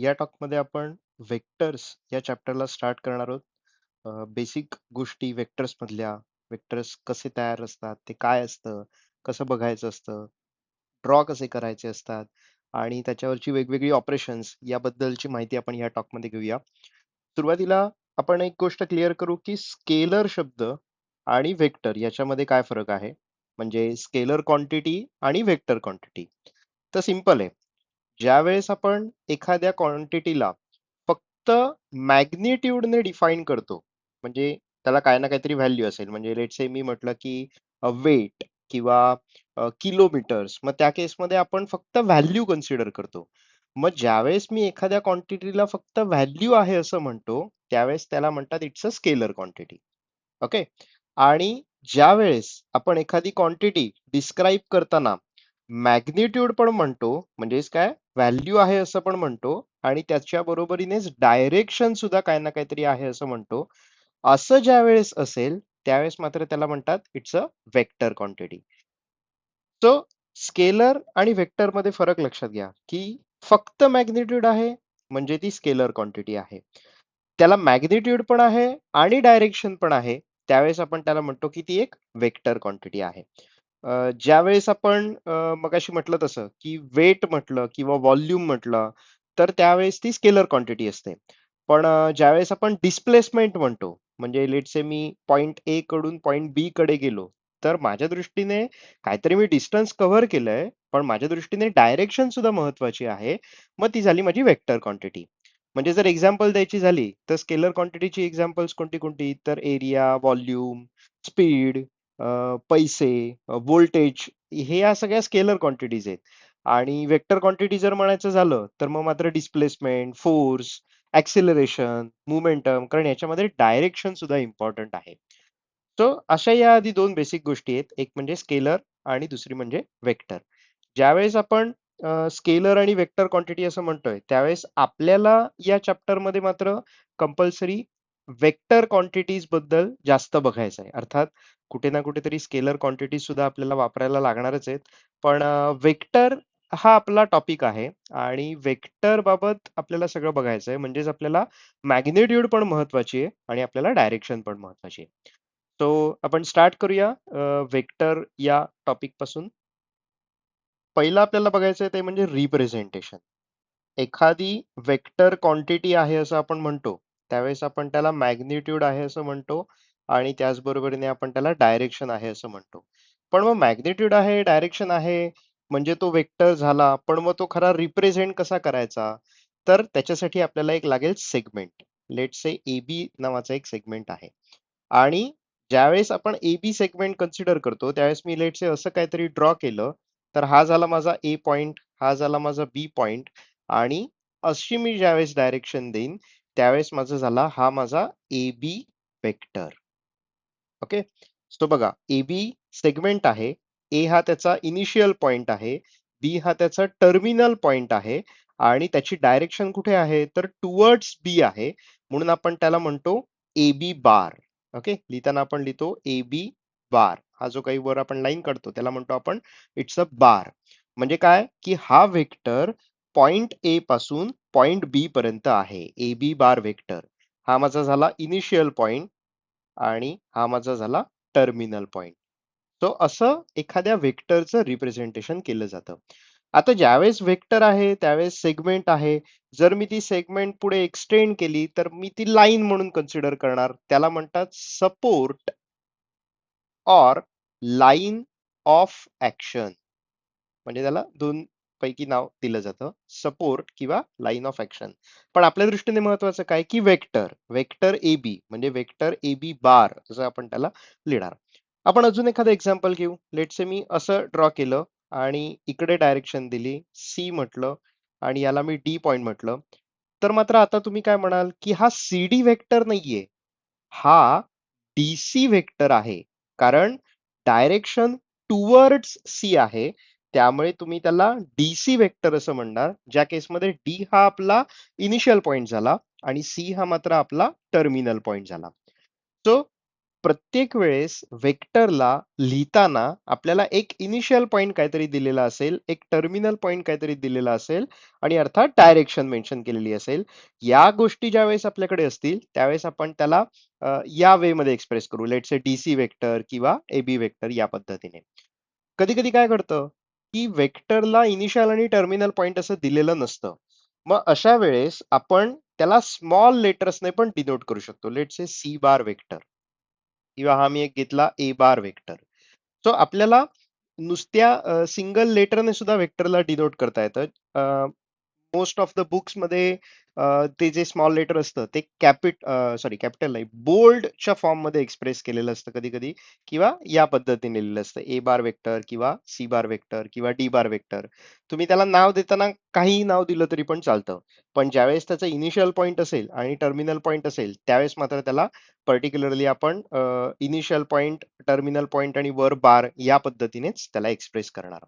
या टॉकमध्ये आपण वेक्टर्स या चॅप्टरला स्टार्ट करणार आहोत. बेसिक गोष्टी वेक्टर्स मधल्या, वेक्टर्स कसे तयार असतात, ते काय असतं, कसं बघायचं असतं, ड्रॉ कसे करायचे असतात आणि त्याच्यावरची वेगवेगळी ऑपरेशन्स याबद्दलची माहिती आपण या टॉकमध्ये घेऊया. सुरुवातीला आपण एक गोष्ट क्लिअर करू की स्केलर शब्द आणि वेक्टर याच्यामध्ये काय फरक आहे. म्हणजे स्केलर क्वांटिटी आणि वेक्टर क्वांटिटी. तर सिंपल आहे. ज्यावेळेस आपण एखाद्या क्वांटिटीला फक्त मॅग्निट्यूडने डिफाईन करतो, म्हणजे त्याला काय ना काहीतरी व्हॅल्यू असेल, म्हणजे लेट से मी म्हटलं की वेट किंवा किलोमीटर्स, मग त्या केसमध्ये आपण फक्त व्हॅल्यू कन्सिडर करतो. मग ज्यावेळेस मी एखाद्या क्वांटिटीला फक्त व्हॅल्यू आहे असं म्हणतो, त्यावेळेस त्याला म्हणतात it's a scalar quantity. Okay. आणि ज्या वेळेस आपण एखादी क्वांटिटी डिस्क्राईब करताना मॅग्निट्यूड पण म्हणतो, म्हणजेच काय व्हॅल्यू आहे असं पण म्हणतो आणि त्याच्या बरोबरीनेच डायरेक्शन सुद्धा काय ना काहीतरी आहे असं म्हणतो, असं ज्या वेळेस असेल त्यावेळेस मात्र त्याला म्हणतात it's a vector quantity. So scalar आणि वेक्टर मध्ये फरक लक्षात घ्या की फक्त मॅग्निट्यूड आहे म्हणजे ती स्केलर क्वांटिटी आहे. त्याला मॅग्निट्यूड पण आहे आणि डायरेक्शन पण आहे, त्यावेळेस आपण त्याला म्हणतो की ती एक वेक्टर क्वांटिटी आहे. ज्यावेळेस आपण मगाशी म्हटलं तसं की वेट म्हटलं किंवा व्हॉल्यूम म्हटलं, तर त्यावेळेस ती स्केलर क्वांटिटी असते. पण ज्यावेळेस आपण डिस्प्लेसमेंट म्हणतो, म्हणजे late say me point A कडून पॉइंट बी कडे गेलो, तर माझ्या दृष्टीने काहीतरी मी डिस्टन्स कव्हर केलंय, पण माझ्या दृष्टीने डायरेक्शन सुद्धा महत्वाची आहे. मग ती झाली माझी वेक्टर क्वांटिटी. म्हणजे जर एक्झाम्पल द्यायची झाली तर स्केलर क्वांटिटीची एक्झाम्पल्स कोणती कोणती, तर एरिया, व्हॉल्यूम, स्पीड, पैसे, व्होल्टेज, हे या सगळ्या स्केलर क्वांटिटीज आहेत. आणि वेक्टर क्वांटिटी जर म्हणायचं झालं तर मग मात्र डिस्प्लेसमेंट, फोर्स, ऍक्सिलरेशन, मोमेंटम, कारण याच्यामध्ये डायरेक्शन सुद्धा इम्पॉर्टंट आहे. सो अशा या आधी दोन बेसिक गोष्टी आहेत, एक म्हणजे स्केलर आणि दुसरी म्हणजे वेक्टर. ज्यावेळेस आपण स्केलर आणि वेक्टर क्वांटिटी असं म्हणतोय, त्यावेळेस आपल्याला या चॅप्टर मध्ये मात्र कंपल्सरी वेक्टर क्वांटिटीज बद्दल जास्त बघायचं आहे. अर्थात कुठे ना कुठेतरी स्केलर क्वांटिटीज सुद्धा आपल्याला वापरायला लागणारच आहेत, पण वेक्टर हा आपला टॉपिक आहे आणि वेक्टर बाबत आपल्याला सगळं बघायचं आहे. म्हणजेच आपल्याला मॅग्निट्यूड पण महत्वाची आहे आणि आपल्याला डायरेक्शन पण महत्वाची आहे. सो आपण स्टार्ट करूया वेक्टर या टॉपिक पासून. पहिलं आपल्याला बघायचं आहे ते म्हणजे रिप्रेझेंटेशन. एखादी वेक्टर क्वांटिटी आहे असं आपण म्हणतो, त्यावेळेस आपण त्याला मॅग्निट्यूड आहे असं म्हणतो आणि त्याचबरोबरीने आपण त्याला डायरेक्शन आहे असं म्हणतो. पण मग मॅग्निट्यूड आहे, डायरेक्शन आहे, म्हणजे तो वेक्टर झाला, पण मग तो खरा रिप्रेझेंट कसा करायचा? तर त्याच्यासाठी आपल्याला एक लागेल सेगमेंट. लेट से AB नावाचा एक सेगमेंट आहे. आणि ज्यावेळेस आपण AB सेगमेंट कन्सिडर करतो, त्यावेळेस मी लेट से असं काहीतरी ड्रॉ केलं, तर हा झाला माझा A पॉइंट, हा झाला माझा B पॉइंट, आणि अशी मी ज्यावेळेस डायरेक्शन देईन, त्यावेळेस माझा झाला हा माझा AB वेक्टर. ओके. सो बघा, AB सेगमेंट आहे. A हा त्याचा इनिशियल पॉइंट आहे, B हा त्याचा टर्मिनल पॉइंट आहे आणि त्याची डायरेक्शन कुठे आहे, तर टुवर्ड्स B आहे. म्हणून आपण त्याला म्हणतो AB बार. ओके, लिहिताना आपण लिहितो AB बार. हा जो काही वर आपण लाईन काढतो त्याला म्हणतो आपण इट्स अ बार. म्हणजे काय की हा वेक्टर पॉइंट A पासून पॉइंट B पर्यंत आहे. AB बार वेक्टर हा माझा झाला इनिशियल पॉइंट आणि हा माझा झाला टर्मिनल पॉइंट. सो असं एखाद्या वेक्टरचं रिप्रेझेंटेशन केलं जातं. आता ज्यावेळेस वेक्टर आहे त्यावेळेस सेगमेंट आहे. जर मी ती सेगमेंट पुढे एक्सटेंड केली तर मी ती लाईन म्हणून कन्सिडर करणार. त्याला म्हणतात support or line of action. म्हणजे त्याला दोन पैकी नाव दिलं जातं, सपोर्ट किंवा लाईन ऑफ ऍक्शन. पण आपल्या दृष्टीने महत्वाचं काय की वेक्टर, वेक्टर AB म्हणजे वेक्टर AB बार जसं आपण त्याला लिहिणार. आपण अजून एखादं एक्झाम्पल घेऊ. लेट से मी असं ड्रॉ केलं आणि इकडे डायरेक्शन दिली, C म्हटलं आणि याला मी D पॉइंट म्हटलं. तर मात्र आता तुम्ही काय म्हणाल की हा CD वेक्टर नाहीये, हा DC वेक्टर आहे. कारण डायरेक्शन टुवर्ड्स C आहे, त्यामुळे तुम्ही त्याला DC वेक्टर असं म्हणणार, ज्या केसमध्ये D हा आपला इनिशियल पॉइंट झाला आणि C हा मात्र आपला टर्मिनल पॉइंट झाला. सो प्रत्येक वेळेस वेक्टरला लिहिताना आपल्याला एक इनिशियल पॉइंट काहीतरी दिलेला असेल, एक टर्मिनल पॉइंट काहीतरी दिलेला असेल आणि अर्थात डायरेक्शन मेन्शन केलेली असेल. या गोष्टी ज्यावेळेस आपल्याकडे असतील त्यावेळेस आपण त्याला या वे मध्ये एक्सप्रेस करू. लेट्स से डीसी वेक्टर किंवा एबी वेक्टर या पद्धतीने. कधी कधी काय घडतं की वेक्टरला इनिशियल आणि टर्मिनल पॉइंट असं दिलेलं नसतं. मग अशा वेळेस आपण त्याला स्मॉल लेटर्सने पण डिनोट करू शकतो. Let's say C bar vector किंवा हा मी एक घेतला ए बार वेक्टर. सो आपल्याला नुसत्या सिंगल लेटरने सुद्धा वेक्टरला डिनोट करता येतं. मोस्ट ऑफ द बुक्स मध्ये ते जे स्मॉल लेटर असतं ते कॅपिटल नाही बोल्डच्या फॉर्म मध्ये एक्सप्रेस केलेलं असतं कधी कधी, किंवा या पद्धतीने लिहिलेलं असतं ए बार वेक्टर किंवा सी बार वेक्टर किंवा डी बार वेक्टर. तुम्ही त्याला नाव देताना काहीही नाव दिलं तरी पण चालतं. पण ज्यावेळेस त्याचा इनिशियल पॉइंट असेल आणि टर्मिनल पॉइंट असेल त्यावेळेस मात्र त्याला पर्टिक्युलरली आपण इनिशियल पॉइंट, टर्मिनल पॉइंट आणि वर बार या पद्धतीनेच त्याला एक्सप्रेस करणार.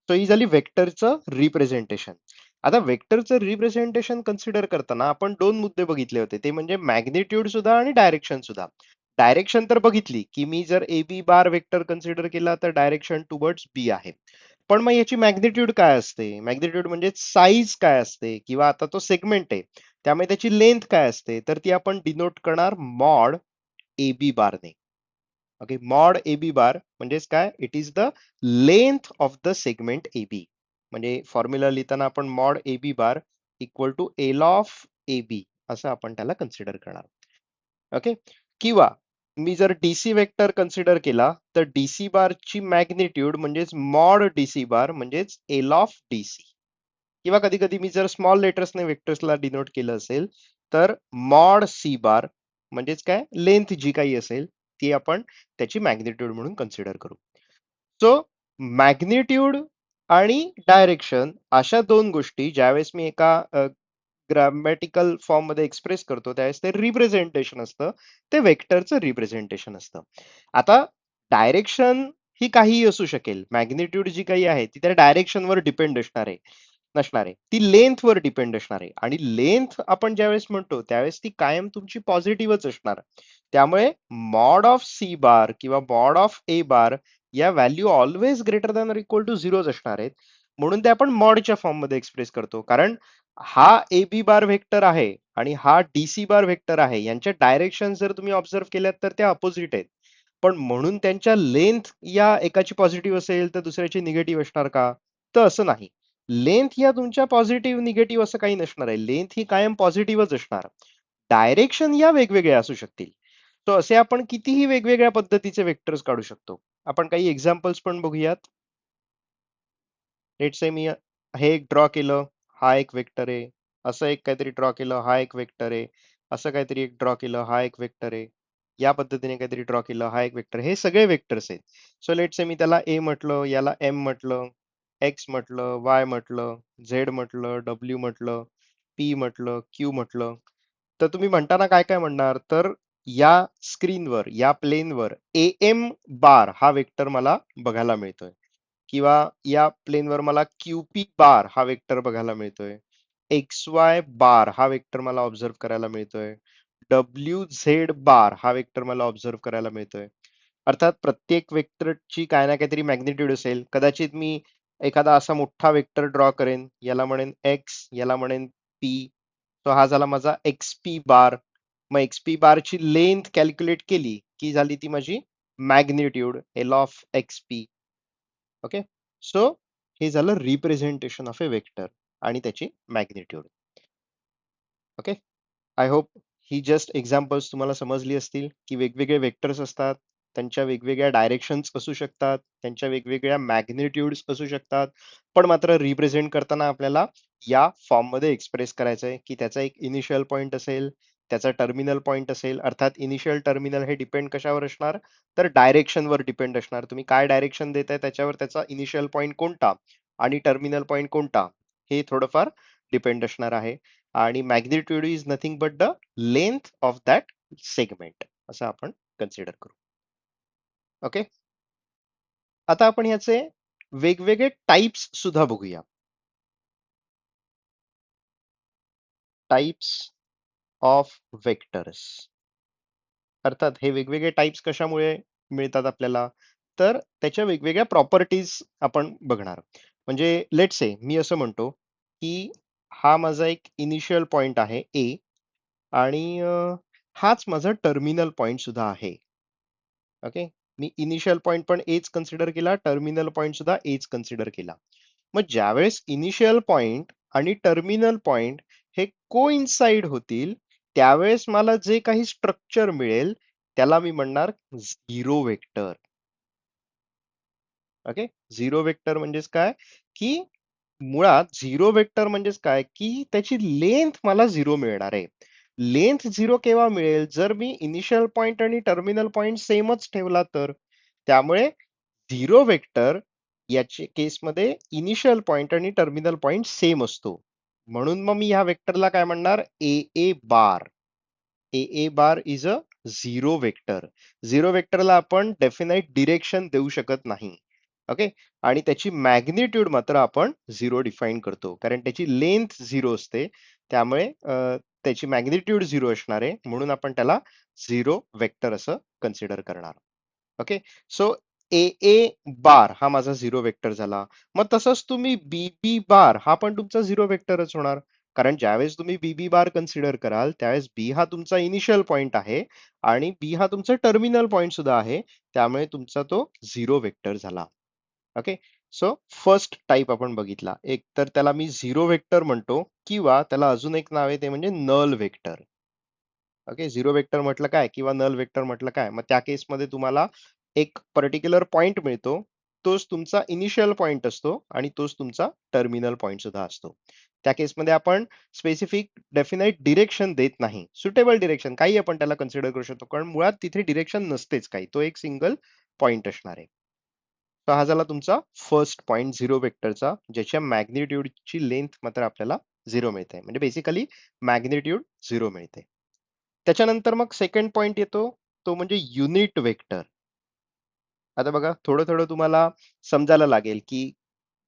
सो ही झाली वेक्टरचं रिप्रेझेंटेशन. आता वेक्टरचं रिप्रेझेंटेशन कन्सिडर करताना आपण दोन मुद्दे बघितले होते, ते म्हणजे मॅग्निट्यूड सुद्धा आणि डायरेक्शन सुद्धा. डायरेक्शन तर बघितली की मी जर ए बी बार वेक्टर कन्सिडर केला तर डायरेक्शन टुवर्ड्स बी आहे. पण मग याची मॅग्निट्यूड काय असते, मॅग्निट्यूड म्हणजे साईज काय असते, किंवा आता तो सेगमेंट आहे त्यामुळे त्याची लेंथ काय असते, तर ती आपण डिनोट करणार मॉड ए बी बारने. Okay, mod A B bar म्हणजेच काय, it is the length of the segment A B. म्हणजे फॉर्म्युला लिहिताना आपण mod A B bar equal to L of A B असं आपण त्याला कन्सिडर करणार. ओके, किंवा मी जर डीसी वेक्टर कन्सिडर केला तर डीसी बारची मॅग्निट्यूड म्हणजेच मॉड डीसी बार म्हणजेच एल ऑफ डीसी. किंवा कधी कधी मी जर स्मॉल लेटर्सने वेक्टर्सला डिनोट केलं असेल तर मॉड सी बार म्हणजेच काय, लेंथ जी काही असेल ती आपण त्याची मॅग्निट्यूड म्हणून कन्सिडर करू. सो मॅग्निट्यूड आणि डायरेक्शन अशा दोन गोष्टी ज्यावेळेस मी एका ग्रामॅटिकल फॉर्म मध्ये एक्सप्रेस करतो त्यावेळेस ते रिप्रेझेंटेशन असतं, ते वेक्टरचं रिप्रेझेंटेशन असतं. आता डायरेक्शन ही काहीही असू शकेल, मॅग्निट्यूड जी काही आहे ती त्या डायरेक्शनवर डिपेंड नसणार आहे, ती लेंथवर डिपेंड असणार आहे. आणि लेंथ आपण ज्यावेळेस म्हणतो त्यावेळेस ती कायम तुमची पॉझिटिव्हच असणार. त्यामुळे मॉड ऑफ सी बार किंवा मॉड ऑफ ए बार या value always greater than equal to झिरोच असणार आहेत. म्हणून ते आपण मॉडच्या फॉर्म मध्ये एक्सप्रेस करतो, कारण हा ए बी बार व्हेक्टर आहे आणि हा डी सी बार व्हेक्टर आहे, यांच्या डायरेक्शन जर तुम्ही ऑब्झर्व केल्यात तर त्या अपोजिट आहेत. पण म्हणून त्यांच्या लेंथ या एकाची पॉझिटिव्ह असेल तर दुसऱ्याची निगेटिव्ह असणार का, तर असं नाही. लेंथ या तुमच्या पॉझिटिव्ह निगेटिव्ह असं काही नसणार आहे, लेंथ ही कायम पॉझिटिव्हच असणार. डायरेक्शन या वेगवेगळ्या असू शकतील. तो असे आपण कितीही वेगवेगळ्या पद्धतीचे वेक्टर्स काढू शकतो. आपण काही एक्झाम्पल्स पण बघूयात. लेट्स से मी हे एक ड्रॉ केलं, हा एक वेक्टर आहे. असं एक काहीतरी ड्रॉ केलं, हा एक वेक्टर आहे. असं काहीतरी एक ड्रॉ केलं, हा एक वेक्टर आहे. या पद्धतीने काहीतरी ड्रॉ केलं, हा एक वेक्टर. हे सगळे वेक्टर्स आहेत. सो लेट्स से मी त्याला ए म्हटलं, याला एम म्हटलं, एक्स म्हटलं, वाय म्हटलं, झेड म्हटलं, डब्ल्यू म्हटलं, पी म्हटलं, क्यू म्हटलं. तर तुम्ही म्हणताना काय काय म्हणणार, तर या स्क्रीनवर, या प्लेनवर ए एम बार हा वेक्टर मला बघायला मिळतोय, किंवा या प्लेनवर मला क्यूपी बार हा वेक्टर बघायला मिळतोय, एक्स वाय बार हा वेक्टर मला ऑब्झर्व करायला मिळतोय, डब्ल्यू झेड बार हा वेक्टर मला ऑब्झर्व करायला मिळतोय. अर्थात प्रत्येक वेक्टरची काय ना काहीतरी मॅग्निट्यूड असेल. कदाचित मी एखादा असा मोठा वेक्टर ड्रॉ करेन, याला म्हणेन एक्स, याला म्हणेन पी. तो हा झाला माझा एक्स पी बार. मग एक्स पी बारची लेंथ कॅल्क्युलेट केली की झाली ती माझी magnitude L of x P. Okay, so हे झालं रिप्रेझेंटेशन ऑफ अ वेक्टर आणि त्याची magnitude. Okay, I hope he just examples तुम्हाला समजली असतील की वेगवेगळे वेक्टर्स असतात, त्यांच्या वेगवेगळ्या डायरेक्शन्स असू शकतात, त्यांच्या वेगवेगळ्या मॅग्निट्यूड्स असू शकतात, पण मात्र रिप्रेझेंट करताना आपल्याला या फॉर्म मध्ये एक्सप्रेस करायचं आहे की त्याचा एक इनिशियल पॉइंट असेल, त्याचा टर्मिनल पॉइंट असेल. अर्थात इनिशियल टर्मिनल हे डिपेंड कशावर असणार, तर डायरेक्शनवर डिपेंड असणार. तुम्ही काय डायरेक्शन देताय त्याच्यावर त्याचा इनिशियल पॉइंट कोणता आणि टर्मिनल पॉइंट कोणता हे थोडंफार डिपेंड असणार आहे. आणि magnitude is nothing but the length of that segment असं आपण कन्सिडर करू. ओके, आता आपण याचे वेगवेगळे टाइप्स सुद्धा बघूया. Types of vectors. अर्थात हे वेगवेगळे टाइप्स कशामुळे मिळतात आपल्याला, तर त्याच्या वेगवेगळ्या प्रॉपर्टीज आपण बघणार. म्हणजे लेट से मी असं म्हणतो की हा माझा एक इनिशियल पॉइंट आहे ए, आणि हाच माझा टर्मिनल पॉइंट सुद्धा आहे. ओके. मी इनिशियल पॉइंट पण एच कन्सिडर केला, टर्मिनल पॉइंट सुद्धा एच कन्सिडर केला. मग ज्यावेळेस इनिशियल पॉइंट आणि टर्मिनल पॉइंट हे कोइन्साइड होतील, त्यावेळेस मला जे काही स्ट्रक्चर मिळेल त्याला मी म्हणणार zero vector. Okay. Zero vector म्हणजेच काय, की मुळात झिरो वेक्टर म्हणजेच काय, की त्याची लेंथ मला झिरो मिळणार आहे. लेंथ झिरो केव्हा मिळेल, जर मी इनिशियल पॉइंट आणि टर्मिनल पॉइंट सेमच ठेवला तर. त्यामुळे झिरो वेक्टर याच्या केसमध्ये इनिशियल पॉइंट आणि टर्मिनल पॉइंट सेम असतो. म्हणून मग मी ह्या वेक्टरला काय म्हणणार, A A bar. A A bar is a zero vector. Zero वेक्टरला आपण डेफिनाइट डिरेक्शन देऊ शकत नाही. ओके. आणि त्याची मॅग्निट्यूड मात्र आपण झिरो डिफाईन करतो, कारण त्याची लेंथ झिरो असते. त्यामुळे त्याची मॅग्निट्यूड झिरो असणार आहे, म्हणून आपण त्याला झिरो वेक्टर असं कन्सिडर करणार. ओके. सो ए ए बार हा माझा झिरो वेक्टर झाला. मग तसंच तुम्ही बी बी बार हा पण तुमचा झिरो वेक्टरच होणार. कारण ज्यावेळेस तुम्ही बी बी बार कन्सिडर कराल, त्यावेळेस बी हा तुमचा इनिशियल पॉइंट आहे आणि बी हा तुमचा टर्मिनल पॉइंट सुद्धा आहे. त्यामुळे तुमचा तो झिरो वेक्टर झाला. ओके. सो फर्स्ट टाइप आपण बघितला. एक तर त्याला मी झिरो वेक्टर म्हणतो, किंवा त्याला अजून एक नाव आहे, ते म्हणजे null vector. Okay. Zero vector म्हटलं काय किंवा नल वेक्टर म्हटलं काय, मग त्या केसमध्ये तुम्हाला एक पर्टिक्युलर पॉइंट मिळतो. तोच तुमचा इनिशियल पॉइंट असतो आणि तोच तुमचा टर्मिनल पॉइंट सुद्धा असतो. त्या केसमध्ये आपण स्पेसिफिक डेफिनाइट डिरेक्शन देत नाही. सुटेबल डिरेक्शन काही आपण त्याला कन्सिडर करू शकतो, कारण मुळात तिथे डिरेक्शन नसतेच काही, तो एक सिंगल पॉइंट असणार आहे. तर हा झाला तुमचा फर्स्ट पॉइंट झिरो वेक्टरचा, ज्याच्या मॅग्निट्यूडची लेंथ मात्र आपल्याला झिरो मिळते, म्हणजे बेसिकली मॅग्निट्यूड झिरो मिळते. त्याच्यानंतर मग सेकंड पॉइंट येतो, तो म्हणजे युनिट वेक्टर. आता बघा, थोडं थोडं तुम्हाला समजायला लागेल की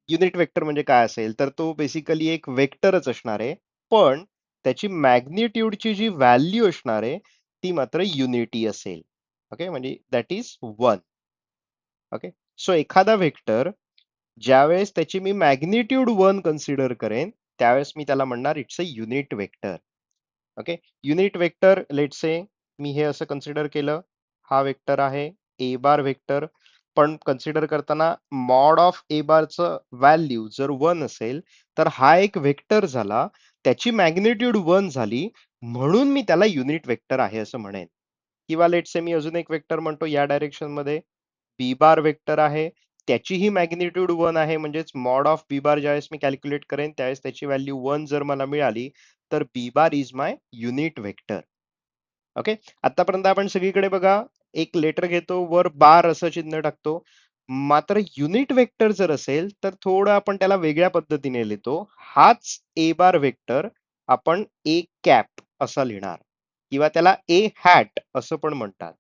युनिट वेक्टर म्हणजे काय असेल. तर तो बेसिकली एक वेक्टरच असणार आहे, पण त्याची मॅग्निट्यूडची जी व्हॅल्यू असणार आहे ती मात्र युनिटी असेल. ओके, म्हणजे that is one. Okay. So एखादा वेक्टर ज्यावेळेस त्याची मी मॅग्निट्यूड वन कन्सिडर करेन, त्यावेळेस मी त्याला म्हणणार it's a unit vector. Okay. Unit vector let say मी हे असं कन्सिडर केलं, हा वेक्टर आहे ए बार वेक्टर. पण कन्सिडर करताना मॉड ऑफ ए बारचं व्हॅल्यू जर वन असेल, तर हा एक वेक्टर झाला, त्याची मॅग्निट्यूड वन झाली, म्हणून मी त्याला युनिट वेक्टर आहे असं म्हणेन. किंवा लेट से मी अजून एक वेक्टर म्हणतो या डायरेक्शन मध्ये, बी बार वेक्टर आहे, त्याचीही मॅग्निट्यूड वन आहे, म्हणजेच मॉड ऑफ बी बार ज्यावेळेस मी कॅल्क्युलेट करेन त्यावेळेस त्याची व्हॅल्यू वन जर मला मिळाली, तर B bar is my unit vector. Okay. आतापर्यंत आपण सगळीकडे बघा, एक लेटर घेतो, वर बार असं चिन्ह टाकतो. मात्र युनिट वेक्टर जर असेल तर थोडं आपण त्याला वेगळ्या पद्धतीने लिहितो. हाच ए बार वेक्टर आपण ए कॅप असा लिहिणार, किंवा त्याला ए हॅट असं पण म्हणतात.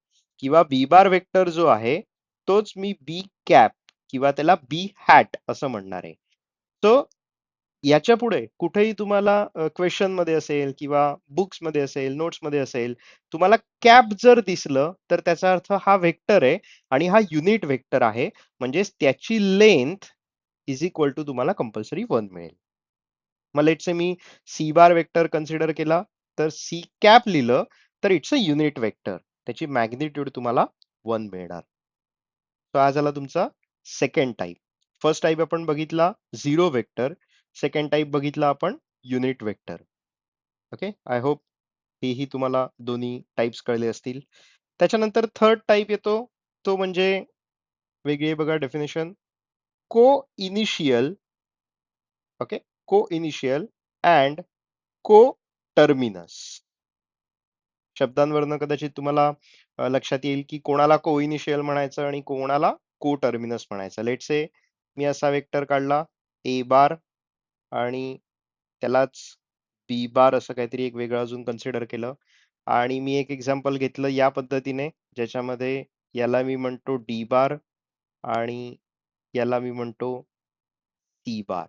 किंवा बी बार वेक्टर जो आहे तोच मी बी कॅप किंवा त्याला बी हॅट असं म्हणणार आहे. सो याच्या पुढे कुठेही तुम्हाला क्वेश्चन मध्ये असेल किंवा बुक्स मध्ये असेल, नोट्स मध्ये असेल, तुम्हाला कॅप जर दिसलं तर त्याचा अर्थ हा वेक्टर आहे आणि हा युनिट वेक्टर आहे, म्हणजेच त्याची लेंथ इज इक्वल टू तुम्हाला कंपल्सरी वन मिळेल. मग लेट से मी सी बार वेक्टर कन्सिडर केला, तर सी कॅप लिहिलं तर इट्स अ युनिट वेक्टर, त्याची मॅग्निट्यूड तुम्हाला वन मिळणार. तो हा झाला तुमचा सेकंड टाइप. फर्स्ट टाइप आपण बघितला झिरो वेक्टर, सेकंड टाइप बघितला आपण unit vector. Okay. I hope हेही तुम्हाला दोन्ही टाइप्स कळले असतील. त्याच्यानंतर थर्ड टाइप येतो, तो म्हणजे वेगळी आहे बघा डेफिनेशन, को इनिशियल. ओके. को इनिशियल अँड को टर्मिनस. शब्दांवरनं कदाचित तुम्हाला लक्षात येईल की कोणाला को इनिशियल म्हणायचं आणि कोणाला को टर्मिनस म्हणायचं. लेट से मी असा वेक्टर काढला ए बार, आणि त्यालाच बी बार असं काहीतरी एक वेगळं अजून कन्सिडर केलं, आणि मी एक एक्झाम्पल घेतलं या पद्धतीने, ज्याच्यामध्ये याला मी म्हणतो डी बार आणि याला मी म्हणतो T bar.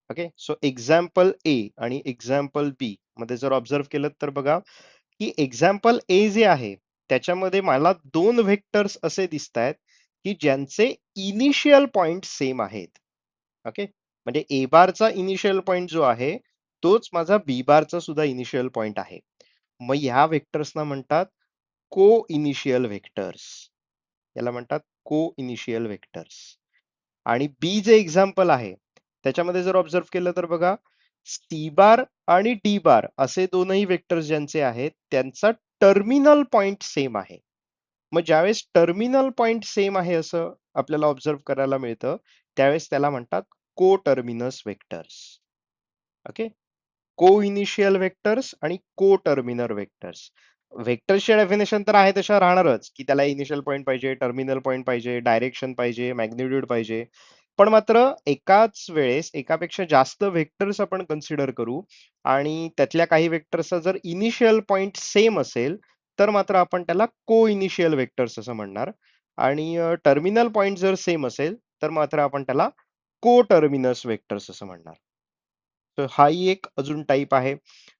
Okay. So example A आणि एक्झाम्पल बी मध्ये जर ऑब्झर्व केलं तर बघा की एक्झाम्पल ए जे आहे त्याच्यामध्ये मला दोन व्हेक्टर्स असे दिसत आहेत की ज्यांचे इनिशियल पॉइंट सेम आहेत. ओके, म्हणजे ए बारचा इनिशियल पॉइंट जो आहे तोच माझा बी बारचा सुद्धा इनिशियल पॉइंट आहे. मग ह्या व्हेक्टर्सना म्हणतात को इनिशियल व्हेक्टर्स. याला म्हणतात को इनिशियल व्हेक्टर्स. आणि बी जे एक्झाम्पल आहे त्याच्यामध्ये जर ऑब्झर्व केलं तर बघा, सी बार आणि डी बार असे दोनही वेक्टर्स ज्यांचे आहेत त्यांचा टर्मिनल पॉइंट सेम आहे. मग ज्यावेळेस टर्मिनल पॉइंट सेम आहे असं आपल्याला ऑब्झर्व करायला मिळतं त्यावेळेस त्याला म्हणतात को टर्मिनस वेक्टर्स. ओके, को इनिशियल वेक्टर्स आणि को टर्मिनल वेक्टर्स. वेक्टर्सच्या डेफिनेशन तर आहे तशा राहणारच की त्याला इनिशियल पॉइंट पाहिजे, टर्मिनल पॉइंट पाहिजे, डायरेक्शन पाहिजे, मॅग्निट्यूड पाहिजे. पण मात्र एकाच वेळेस एकापेक्षा जास्त वेक्टर्स आपण कन्सिडर करू आणि त्यातल्या काही वेक्टर्सचा जर इनिशियल पॉइंट सेम असेल तर मात्र आपण त्याला को इनिशियल वेक्टर्स असं म्हणणार. आणि टर्मिनल पॉइंट जर सेम असेल तर मात्र आपण त्याला को टर्मिनस वेक्टर्स असं म्हणणार. तर हाही एक अजून टाईप आहे.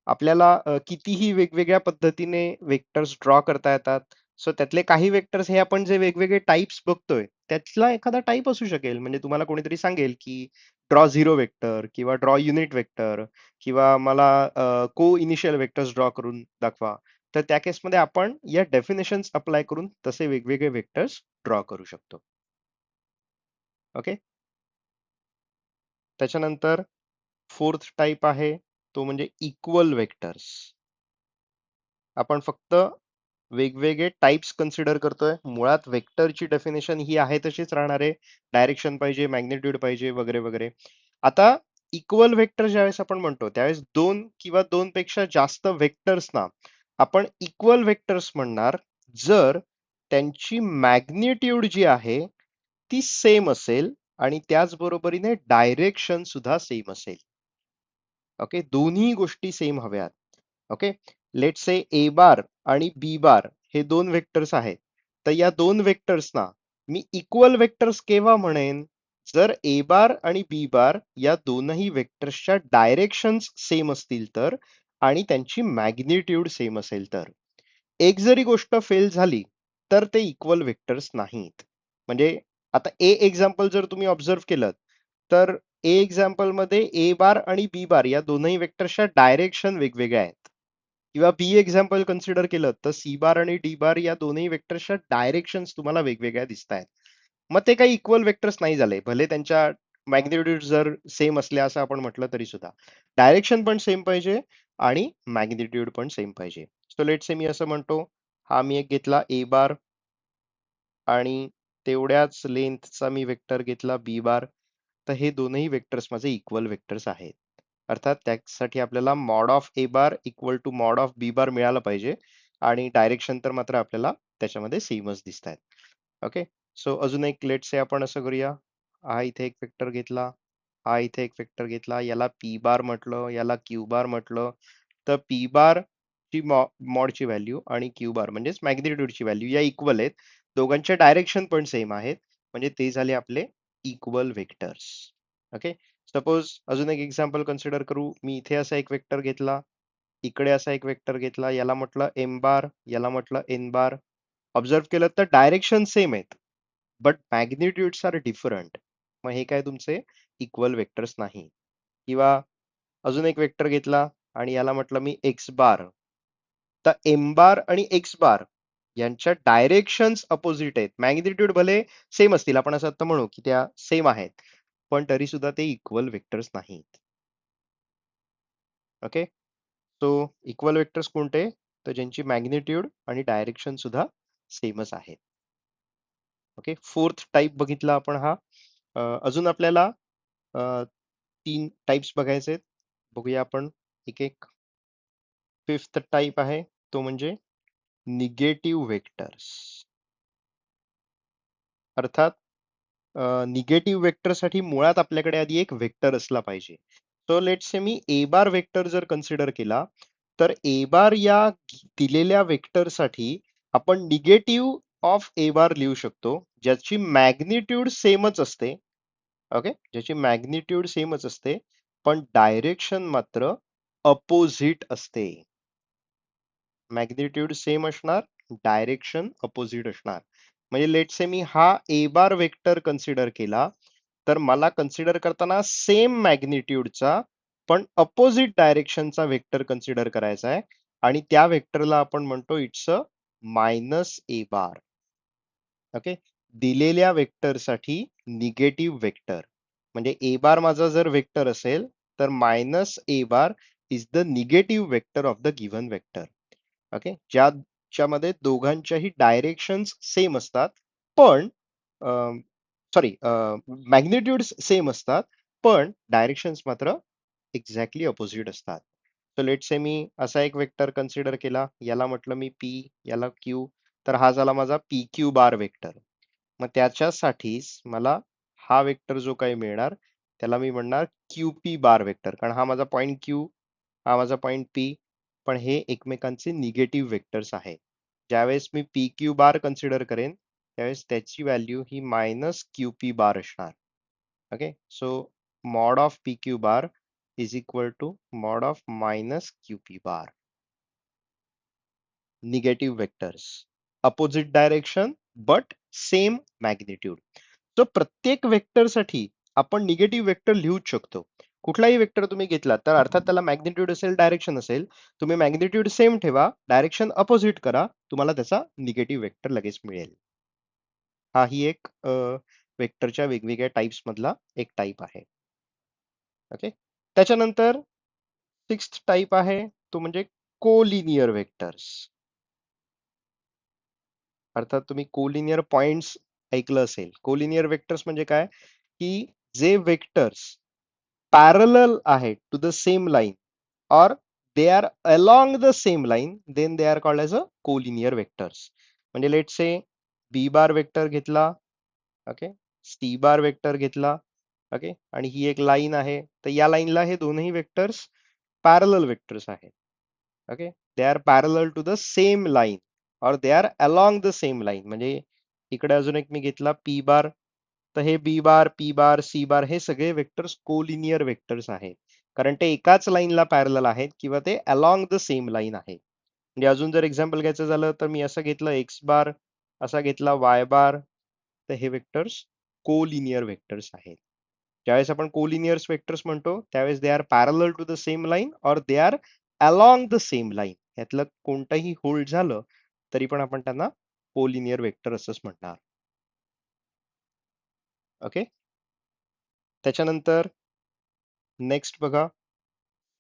आपल्याला कितीही वेगवेगळ्या पद्धतीने वेक्टर्स ड्रॉ करता येतात. सो त्यातले काही वेक्टर्स हे आपण जे वेगवेगळे टाइप्स बघतोय त्यातला एखादा टाईप असू शकेल. म्हणजे तुम्हाला कोणीतरी सांगेल की ड्रॉ झिरो वेक्टर किंवा ड्रॉ युनिट वेक्टर किंवा मला को इनिशियल वेक्टर्स ड्रॉ करून दाखवा. तर त्या केसमध्ये आपण या डेफिनेशन्स अप्लाय करून तसे वेगवेगळे वेक्टर्स ड्रॉ करू शकतो. ओके, त्याच्यानंतर फोर्थ टाइप आहे तो म्हणजे इक्वल वेक्टर्स. आपण फक्त वेगवेगळे टाइप्स कन्सिडर करतोय. मुळात वेक्टरची डेफिनेशन ही आहे तशीच राहणार आहे. डायरेक्शन पाहिजे, मॅग्निट्यूड पाहिजे वगैरे वगैरे. आता इक्वल वेक्टर ज्यावेळेस आपण म्हणतो त्यावेळेस दोन किंवा दोन पेक्षा जास्त वेक्टर्सना आपण इक्वल वेक्टर्स म्हणणार जर त्यांची मॅग्निट्यूड जी आहे ती सेम असेल आणि त्याच बरोबरीने डायरेक्शन सुद्धा सेम असेल. ओके, दोन्ही गोष्टी सेम हव्यात. ओके, लेट से ए बार आणि बी बार हे दोन वेक्टर्स आहेत. तर या दोन वेक्टर्सना मी इक्वल वेक्टर्स केव्हा म्हणेन, जर ए बार आणि बी बार या दोनही वेक्टर्सच्या डायरेक्शन्स सेम असतील तर आणि त्यांची मॅग्निट्यूड सेम असेल तर. एक जरी गोष्ट फेल झाली तर ते इक्वल वेक्टर्स नाहीत. म्हणजे आता ए एक्झाम्पल जर तुम्ही ऑब्झर्व केलं तर ए एक्झाम्पल मध्ये ए बार आणि बी बार या दोनही वेक्टर्सच्या डायरेक्शन वेगवेगळ्या आहेत. किंवा बी एक्झाम्पल कन्सिडर केलं तर सी बार आणि डी बार या दोन्ही वेक्टर्सच्या डायरेक्शन्स तुम्हाला वेगवेगळ्या दिसत आहेत. मग ते काही इक्वल वेक्टर्स नाही झाले, भले त्यांच्या मॅग्निट्यूड जर सेम असल्या असं आपण म्हटलं तरी सुद्धा. डायरेक्शन पण सेम पाहिजे आणि मॅग्निट्यूड पण सेम पाहिजे. सो लेट से मी असं म्हणतो, हा मी एक घेतला ए बार आणि तेवढ्याच लेंथचा मी वेक्टर घेतला बी बार. तर हे दोनही वेक्टर्स माझे इक्वल वेक्टर्स आहेत. अर्थात त्यासाठी आपल्याला mod of A bar equal to mod of B bar मिळालं पाहिजे आणि डायरेक्शन तर मात्र आपल्याला त्याच्यामध्ये सेमच दिसत आहेत. ओके, सो अजून एक लेट से आपण असं करूया, हा इथे एक वेक्टर घेतला, हा इथे एक वेक्टर घेतला, याला पी बार म्हटलं, याला क्यू बार म्हटलं. तर पी बार ची मॉडची व्हॅल्यू आणि क्यू बार म्हणजेच मॅग्निट्यूडची व्हॅल्यू या इक्वल आहेत. दोघांचे डायरेक्शन पण सेम आहेत. म्हणजे ते झाले आपले इक्वल वेक्टर्स. ओके, सपोज अजून एक एक्झाम्पल कन्सिडर करू. मी इथे असा एक वेक्टर घेतला, इकडे असा एक वेक्टर घेतला, याला म्हटलं एम बार, याला म्हटलं एन बार. ऑब्झर्व केलं तर डायरेक्शन सेम आहेत बट मॅग्निट्यूड्स आर डिफरंट. मग हे काय तुमचे इक्वल वेक्टर्स नाही. किंवा अजून एक वेक्टर घेतला आणि याला म्हटलं मी एक्स बार. तर एम बार आणि एक्स बार यांच्या डायरेक्शन्स अपोजिट आहेत. मॅग्निट्यूड भले सेम असतील, आपण असं आता म्हणू की त्या सेम आहेत, पण तरी सुद्धा ते इक्वल वेक्टर्स नाहीत. ओके, सो इक्वल वेक्टर्स कोणते, तर ज्यांची मॅग्निट्यूड आणि डायरेक्शन सुद्धा सेमच आहे. ओके, फोर्थ टाइप बघितला आपण हा. अजून आपल्याला तीन टाइप्स बघायचे आहेत. बघूया आपण एक एक. फिफ्थ टाइप आहे तो म्हणजे निगेटिव्ह वेक्टर्स. अर्थात निगेटिव्ह वेक्टर साठी मुळात आपल्याकडे आधी एक वेक्टर असला पाहिजे. सो लेट से मी ए बार वेक्टर जर कन्सिडर केला तर ए बार या दिलेल्या वेक्टर साठी आपण निगेटिव्ह ऑफ ए बार लिहू शकतो ज्याची मॅग्निट्यूड सेमच असते. ओके, ज्याची मॅग्निट्यूड सेमच असते पण डायरेक्शन मात्र अपोजिट असते. मॅग्निट्यूड सेम असणार, डायरेक्शन अपोजिट असणार. म्हणजे लेट से मी हा ए बार वेक्टर कन्सिडर केला, तर मला कन्सिडर करताना सेम मॅग्निट्यूडचा पण अपोजिट डायरेक्शनचा वेक्टर कन्सिडर करायचा आहे, आणि त्या वेक्टरला आपण म्हणतो it's a minus A bar. Okay. दिलेल्या वेक्टरसाठी निगेटिव्ह वेक्टर, म्हणजे ए बार माझा जर वेक्टर असेल, तर minus A bar is the negative vector of the given vector. Okay, ज्यामध्ये दोघांच्याही डायरेक्शन्स सेम असतात, पण सॉरी, मॅग्निट्यूड सेम असतात, पण डायरेक्शन्स मात्र एक्झॅक्टली अपोजिट असतात. सो लेट से मी असा एक वेक्टर कन्सिडर केला, याला म्हटलं मी पी, याला क्यू, तर हा झाला माझा पी क्यू बार वेक्टर. मग त्याच्यासाठीच मला हा वेक्टर जो काही मिळणार, त्याला मी म्हणणार क्यू पी बार वेक्टर, कारण हा माझा पॉइंट क्यू, हा माझा पॉइंट पी, पण हे एकमेकांचे निगेटिव्ह वेक्टर्स आहेत. ज्यावेळेस मी पी क्यू बार कन्सिडर करेन, त्यावेळेस त्याची व्हॅल्यू ही मायनस क्यू पी बार असणार. Okay, so mod of P Q bar is equal to mod of minus Q P bar. Negative vectors, opposite direction but same magnitude. तर प्रत्येक वेक्टरसाठी आपण negative vector लिहूच शकतो. कुठलाही वेक्टर तुम्ही घेतला तर अर्थात त्याला मॅग्निट्यूड असेल, डायरेक्शन असेल. तुम्ही मॅग्निट्यूड सेम ठेवा, डायरेक्शन अपोजिट करा, तुम्हाला त्याचा निगेटिव्ह वेक्टर लगेच मिळेल. हा ही एक वेक्टरच्या वेगवेगळ्या टाइप्स मधला एक टाइप आहे. ओके. त्याच्यानंतर सिक्स्थ टाइप आहे, तो म्हणजे कोलिनियर वेक्टर्स. अर्थात तुम्ही कोलिनियर पॉइंट्स ऐकलं असेल. कोलिनियर वेक्टर्स म्हणजे काय, की जे वेक्टर्स पॅरलल आहे to the same line, or they are along the same line, then they are called as a collinear vectors. म्हणजे लेट से बी बार वेक्टर घेतला, ओके, सी बार वेक्टर घेतला, okay, आणि ही एक लाईन आहे, तर या लाईनला हे दोनही वेक्टर्स पॅरलल वेक्टर्स आहेत. Okay, they are parallel to the same line, और they are along the same line. म्हणजे इकडे अजून एक मी घेतला पी बार, तर हे बी बार, पी बार, सी बार हे सगळे वेक्टर्स कोलिनियर वेक्टर्स आहेत, कारण ते एकाच लाईनला पॅरलल आहेत किंवा ते अलॉंग द सेम लाईन आहे. म्हणजे अजून जर एक्झाम्पल घ्यायचं झालं, तर मी असं घेतलं एक्स बार, असा घेतला वाय बार, तर हे वेक्टर्स कोलिनियर वेक्टर्स आहेत. ज्यावेळेस आपण कोलिनियर्स वेक्टर्स म्हणतो, त्यावेळेस they are parallel to the same line और they are along the same line. यातलं कोणतंही होल्ड झालं तरी पण आपण त्यांना कोलिनियर वेक्टर असंच म्हणणार. ओके. त्याच्यानंतर नेक्स्ट बघा,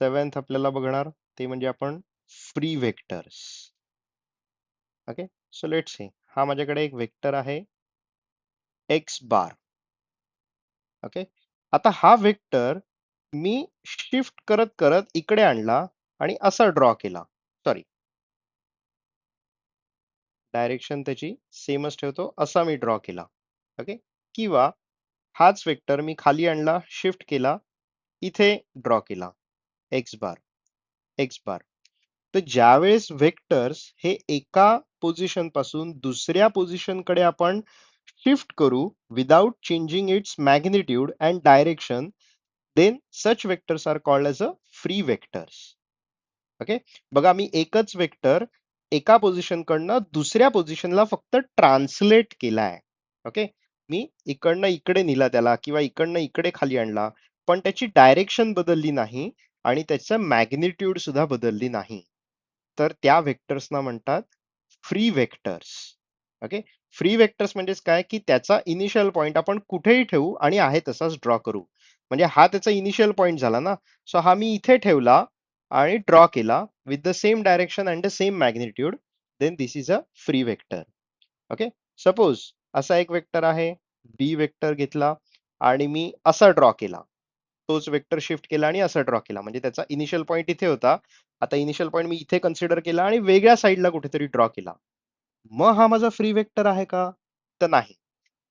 सेव्हन्थ आपल्याला बघणार, ते म्हणजे आपण free vectors. Okay, so let's see, हा माझ्याकडे एक वेक्टर आहे एक्स बार. ओके, आता हा वेक्टर मी शिफ्ट करत करत इकडे आणला आणि असा ड्रॉ केला. सॉरी, डायरेक्शन त्याची सेमच ठेवतो, असा मी ड्रॉ केला. ओके, किंवा हाच वेक्टर मी खाली आणला, शिफ्ट केला, इथे ड्रॉ केला, एक्स बार, एक्स बार. तर ज्यावेळेस वेक्टर्स हे एका पोझिशन पासून दुसऱ्या पोझिशन कडे आपण शिफ्ट करू without changing its magnitude and direction, then such vectors are called as a free vectors. Okay, बघा मी एकच वेक्टर एका पोझिशन कडनं दुसऱ्या पोझिशनला फक्त ट्रान्सलेट केलाय. ओके, मी इकडनं इकडे नेला त्याला किंवा इकडनं इकडे खाली आणला, पण त्याची डायरेक्शन बदलली नाही आणि त्याचं मॅग्निट्यूड सुद्धा बदलली नाही, तर त्या वेक्टर्सना म्हणतात free vectors. Okay, free vectors म्हणजेच काय, की त्याचा इनिशियल पॉइंट आपण कुठेही ठेवू आणि आहे तसाच ड्रॉ करू. म्हणजे हा त्याचा इनिशियल पॉइंट झाला ना, सो हा मी इथे ठेवला आणि ड्रॉ केला with the same direction and the same magnitude, then this is a free vector. Okay, suppose असा एक वेक्टर आहे, बी वेक्टर घेतला आणि मी असा ड्रॉ केला, तोच वेक्टर शिफ्ट केला आणि असा ड्रॉ केला, म्हणजे त्याचा इनिशियल पॉइंट इथे होता, आता इनिशियल पॉइंट मी इथे कन्सिडर केला आणि वेगळ्या साईडला कुठेतरी ड्रॉ केला. मग हा माझा फ्री वेक्टर आहे का, तर नाही,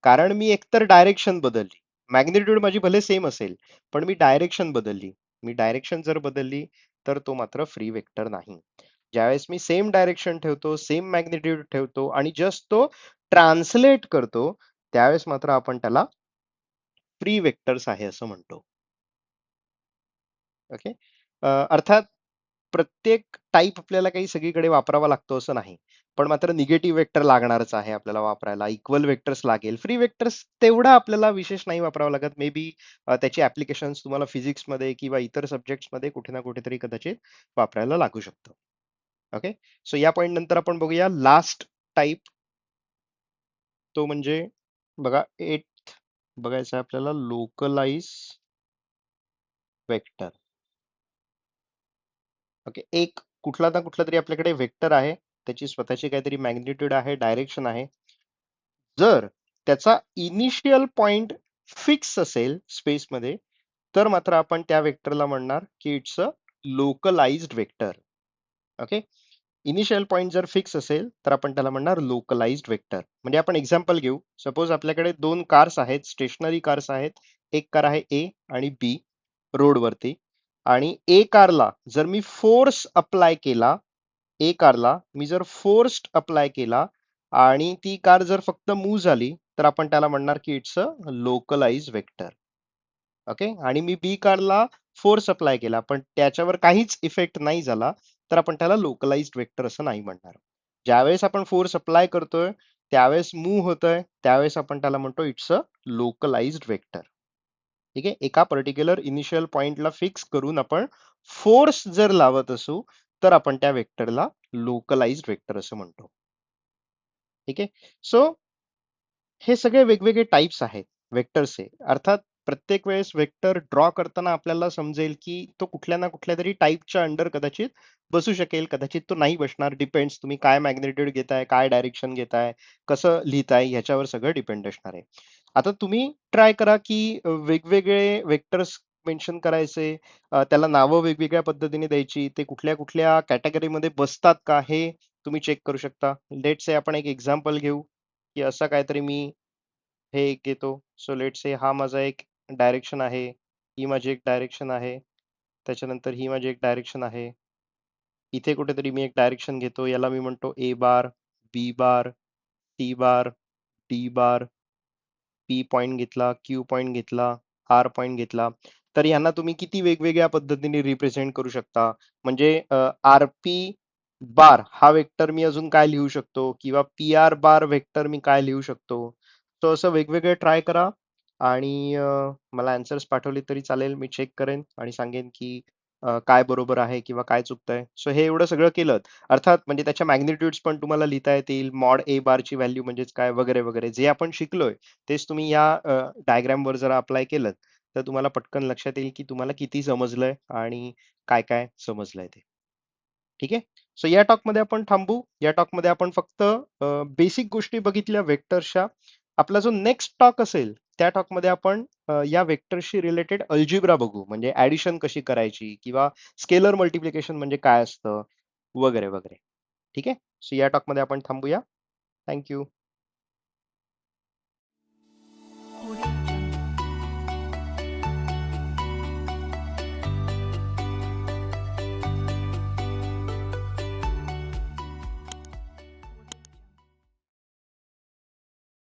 कारण मी एकतर डायरेक्शन बदलली, मॅग्निट्यूड माझी भले सेम असेल, पण मी डायरेक्शन बदलली. मी डायरेक्शन जर बदलली तर तो मात्र फ्री वेक्टर नाही. ज्यावेळेस मी सेम डायरेक्शन ठेवतो, सेम मॅग्निट्यूड ठेवतो आणि जस्ट तो ट्रान्सलेट करतो, त्यावेळेस मात्र आपण त्याला फ्री वेक्टर्स आहे असं म्हणतो. ओके, अर्थात प्रत्येक टाईप आपल्याला काही सगळीकडे वापरावा लागतो असं नाही. पण मात्र निगेटिव्ह वेक्टर लागणारच आहे आपल्याला वापरायला. इक्वल वेक्टर्स लागेल. फ्री वेक्टर्स तेवढा आपल्याला विशेष नाही वापरावं लागत. मे बी त्याची ऍप्लिकेशन्स तुम्हाला फिजिक्समध्ये किंवा इतर सब्जेक्ट्समध्ये कुठे ना कुठेतरी कदाचित वापरायला लागू शकतं. ओके. सो या पॉईंट नंतर आपण बघूया लास्ट टाईप, तो म्हणजे बघा एट बघायचं आहे आपल्याला, लोकलाइज वेक्टर. ओके. एक कुठला ना कुठला तरी आपल्याकडे वेक्टर आहे, त्याची स्वतःची काहीतरी मॅग्निट्यूड आहे, डायरेक्शन आहे. जर त्याचा इनिशियल पॉइंट फिक्स असेल स्पेसमध्ये, तर मात्र आपण त्या वेक्टरला म्हणणार की it's a localized vector. Okay. Initial point जर फिक्स असेल तर आपण त्याला म्हणणार लोकलाइज्ड वेक्टर. म्हणजे आपण एक्झाम्पल घेऊ. सपोज आपल्याकडे दोन कार्स आहेत, स्टेशनरी कार्स आहेत. एक कार आहे ए आणि बी रोडवरती, आणि ए कारला जर मी फोर्स अप्लाय केला, ए कारला मी जर फोर्स अप्लाय केला आणि ती कार जर फक्त मूव्ह झाली, तर आपण त्याला म्हणणार की it's a localise vector. Okay. आणि मी बी कारला फोर्स अप्लाय केला पण त्याच्यावर काहीच इफेक्ट नाही झाला, तर आपण त्याला लोकलाइज्ड वेक्टर असं नाही म्हणणार. ज्यावेळेस आपण फोर्स अप्लाय करतोय, त्यावेळेस मूव्ह होतोय, त्यावेळेस आपण त्याला म्हणतो इट्स अ लोकलाइज्ड वेक्टर. ठीक आहे. एका पर्टिक्युलर इनिशियल पॉइंटला फिक्स करून आपण फोर्स जर लावत असू, तर आपण त्या वेक्टरला लोकलाइज्ड वेक्टर असं म्हणतो. ठीक आहे. सो हे सगळे वेगवेगळे टाइप्स आहेत वेक्टरचे. अर्थात प्रत्येक वेळेस वेक्टर ड्रॉ करताना आपल्याला समजेल की तो कुठल्या ना कुठल्या तरी टाईपच्या अंडर कदाचित बसू शकेल, कदाचित तो नाही बसणार. डिपेंड्स तुम्ही काय मॅग्नेट्यूड घेताय, काय डायरेक्शन घेताय, कसं लिहिताय, ह्याच्यावर सगळं डिपेंड असणार आहे. आता तुम्ही ट्राय करा की वेगवेगळे वेक्टर्स मेन्शन करायचे, त्याला नावं वेगवेगळ्या पद्धतीने द्यायची, ते कुठल्या कुठल्या कॅटेगरीमध्ये बसतात का हे तुम्ही चेक करू शकता. लेट से आपण एक एक्झाम्पल घेऊ की असं काहीतरी मी हे एक घेतो. सो लेट से हा माझा एक डायरेक्शन आहे, ही माझी एक डायरेक्शन आहे, त्याच्यानंतर ही माझी एक डायरेक्शन आहे. इथे कुठेतरी मी एक डायरेक्शन घेतो, याला मी म्हणतो A bar, B bar, T bar, D bar, P point घेतला, क्यू पॉइंट घेतला, आर पॉइंट घेतला. तर यांना तुम्ही किती वेगवेगळ्या पद्धतीने रिप्रेझेंट करू शकता. म्हणजे आर पी बार हा वेक्टर मी अजून काय लिहू शकतो, किंवा पी आर बार वेक्टर मी काय लिहू शकतो. तो असं वेगवेगळे ट्राय करा आणि मला आन्सर्स पाठवले तरी चालेल. मी चेक करेन आणि सांगेन की काय बरोबर आहे किंवा काय चुकतंय. सो हे एवढं सगळं केलं, अर्थात म्हणजे त्याच्या मॅग्निट्यूड्स पण तुम्हाला लिहिता येतील, मॉड ए बारची व्हॅल्यू म्हणजेच काय, वगैरे वगैरे जे आपण शिकलोय तेच तुम्ही या डायग्राम वर जर अप्लाय केलं, तर तुम्हाला पटकन लक्षात येईल की तुम्हाला किती समजलंय आणि काय काय समजलंय ते. ठीक आहे. सो या टॉक मध्ये आपण थांबू. या टॉक मध्ये आपण फक्त बेसिक गोष्टी बघितल्या वेक्टर्सच्या. आपला जो नेक्स्ट टॉक असेल, त्या टॉक मध्ये आपण या वेक्टरशी रिलेटेड अल्जिब्रा बघू, म्हणजे ऍडिशन कशी करायची किंवा स्केलर मल्टिप्लिकेशन म्हणजे काय असतं, वगैरे वगैरे. ठीक आहे. सो या टॉक मध्ये आपण थांबूया. थँक्यू.